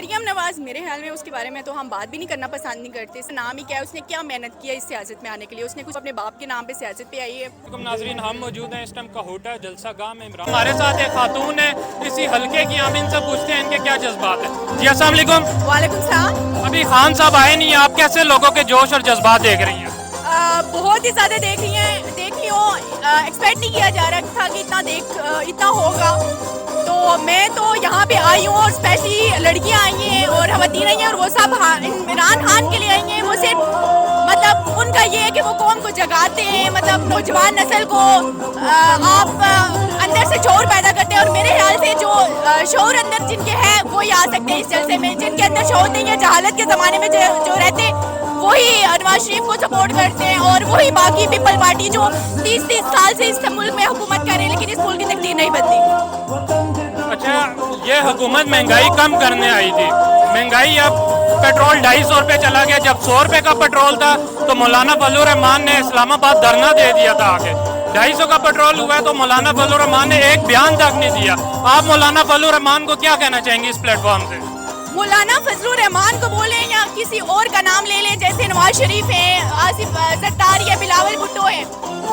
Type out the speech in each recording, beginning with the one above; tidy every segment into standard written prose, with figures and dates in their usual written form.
مریم نواز میرے خیال میں اس کے بارے میں تو ہم بات بھی نہیں کرنا پسند نہیں کرتے. اس کا نام ہی کیا ہے, اس نے کیا محنت کیا اس سیاست میں آنے کے لیے, اس نے کچھ اپنے باپ کے نام پہ سیاست پہ آئی ہے. ناظرین ہم موجود ہیں اس ٹائم کہوٹہ جلسہ گاہ میں. عمران ہمارے ساتھ ایک خاتون ہے اسی حلقے کی, ہم ان سے پوچھتے ہیں ان کے کیا جذبات ہیں. جی السلام علیکم. وعلیکم السلام. ابھی خان صاحب آئے نہیں, آپ کیسے لوگوں کے جوش اور جذبات دیکھ رہی ہیں؟ بہت ہی زیادہ دیکھ رہی ہوں. ایکسپیکٹ نہیں کیا جا رہا تھا کہ اتنا ہوگا. تو میں تو یہاں پہ آئی ہوں, اور اسپیشلی لڑکیاں آئی ہیں اور خواتین آئی ہیں, اور وہ سب عمران خان کے لیے آئی ہیں. وہ صرف مطلب ان کا یہ ہے کہ وہ قوم کو جگاتے ہیں, مطلب نوجوان نسل کو آپ اندر سے شعور پیدا کرتے ہیں. اور میرے خیال سے جو شعور اندر جن کے ہے وہی آ سکتے ہیں اس جلسے میں. جن کے اندر شعور نہیں ہے, جہالت کے زمانے میں جو رہتے وہی نواز شریف کو سپورٹ کرتے ہیں, اور وہی باقی پیپل پارٹی جو 30 سال سے اس ملک میں حکومت کر رہے ہیں لیکن اس ملک کی تقدیر نہیں بدلی. اچھا, یہ حکومت مہنگائی کم کرنے آئی تھی. مہنگائی اب پیٹرول 250 روپے چلا گیا. جب 100 روپے کا پیٹرول تھا تو مولانا فضل الرحمان نے اسلام آباد دھرنا دے دیا تھا آگے. 250 کا پیٹرول ہوا ہے تو مولانا فضل الرحمان نے ایک بیان تک نہیں دیا. آپ مولانا فضل الرحمان کو کیا کہنا چاہیں گے اس پلیٹ فارم سے؟ مولانا فضل الرحمان کو بولیں یا کسی اور کا نام لے لیں, جیسے نواز شریف ہیں, آصف زرداری ہے, بلاول بھٹو ہیں.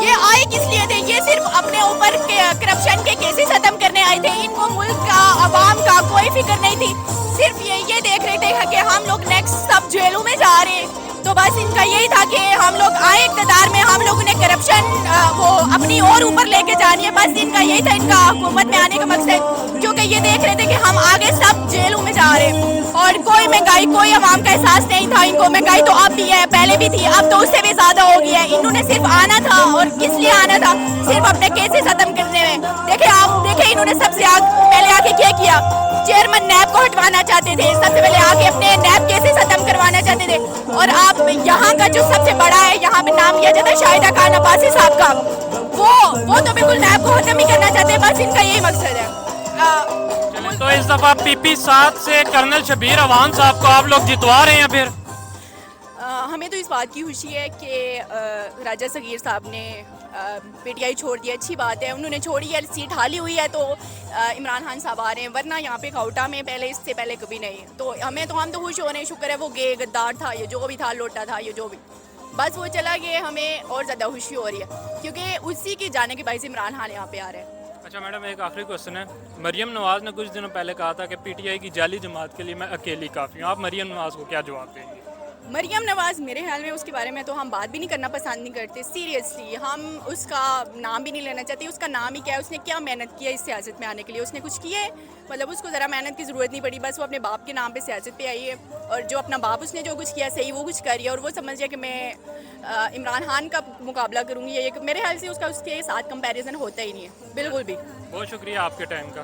یہ آئے کس لیے تھے؟ یہ صرف اپنے اوپر کرپشن کے کیسز ختم کرنے آئے تھے. ان کو ملک کا, عوام کا کوئی فکر نہیں تھی. صرف یہ دیکھ رہے تھے کہ ہم لوگ نیکسٹ سب جیلوں میں جا رہے ہیں. تو بس ان کا یہی تھا کہ ہم لوگ آئے اقتدار میں, ہم لوگوں نے کرپشن وہ اپنی اور اوپر لے کے جانی ہے. بس ان کا یہی تھا, ان کا حکومت میں آنے کا مقصد, کیونکہ یہ دیکھ رہے تھے کہ ہم آگے سب جیلوں میں جا رہے ہیں. اور کوئی مہنگائی, کوئی عوام کا احساس نہیں تھا ان کو. مہنگائی تو اب بھی ہے, پہلے بھی تھی, اب تو اس سے بھی زیادہ ہو گیا ہے. انہوں نے صرف آنا تھا, اور کس لیے آنا تھا؟ صرف اپنے کیسز ختم کرنے میں. دیکھیں انہوں نے سب سے پہلے آ کے کیا چیئرمین نیب کو ہٹوانا چاہتے تھے. سب سے پہلے آ کے اپنے نیب کیسز ختم کروانا چاہتے تھے. اور آپ یہاں کا جو سب سے بڑا ہے, یہاں پہ نام لیا جاتا ہے شاہدہ خان عباسی صاحب کا, وہ تو بالکل نیب کو ختم ہی کرنا چاہتے ہیں. بس ان کا یہی مقصد ہے. تو اس دفعہ PP 7 سے کرنل شبیر اوان صاحب کو آپ لوگ جتوا رہے ہیں پھر؟ ہمیں تو اس بات کی خوشی ہے کہ راجہ صغیر صاحب نے PTI چھوڑ دیا. اچھی بات ہے, انہوں نے چھوڑی ہے, سیٹ خالی ہوئی ہے تو عمران خان صاحب آ رہے ہیں. ورنہ یہاں پہ کھوٹہ میں اس سے پہلے کبھی نہیں. تو ہم تو خوش ہو رہے ہیں. شکر ہے وہ گئے, غدار تھا یہ جو بھی تھا, لوٹا تھا یہ جو بھی, بس وہ چلا گیا. ہمیں اور زیادہ خوشی ہو رہی ہے کیونکہ اسی کی جانے کے باعث عمران خان یہاں پہ آ رہے ہیں. اچھا میڈم, ایک آخری کوشچن ہے. مریم نواز نے کچھ دنوں پہلے کہا تھا کہ PTI کی جعلی جماعت کے لیے میں اکیلی کافی ہوں. آپ مریم نواز کو کیا جواب دیں گے؟ مریم نواز میرے خیال میں اس کے بارے میں تو ہم بات بھی نہیں کرنا پسند نہیں کرتے. سیریسلی ہم اس کا نام بھی نہیں لینا چاہتے. اس کا نام ہی کیا ہے, اس نے کیا محنت کیا اس سیاست میں آنے کے لیے, اس نے کچھ کیا ہے؟ مطلب اس کو ذرا محنت کی ضرورت نہیں پڑی. بس وہ اپنے باپ کے نام پہ سیاست پہ آئی ہے, اور جو اپنا باپ اس نے جو کچھ کیا صحیح وہ کچھ کری ہے, اور وہ سمجھ گیا کہ میں عمران خان کا مقابلہ کروں گی. یہ میرے خیال سے اس کے ساتھ کمپیریزن ہوتا ہی نہیں ہے بالکل بھی. بہت شکریہ آپ کے ٹائم کا.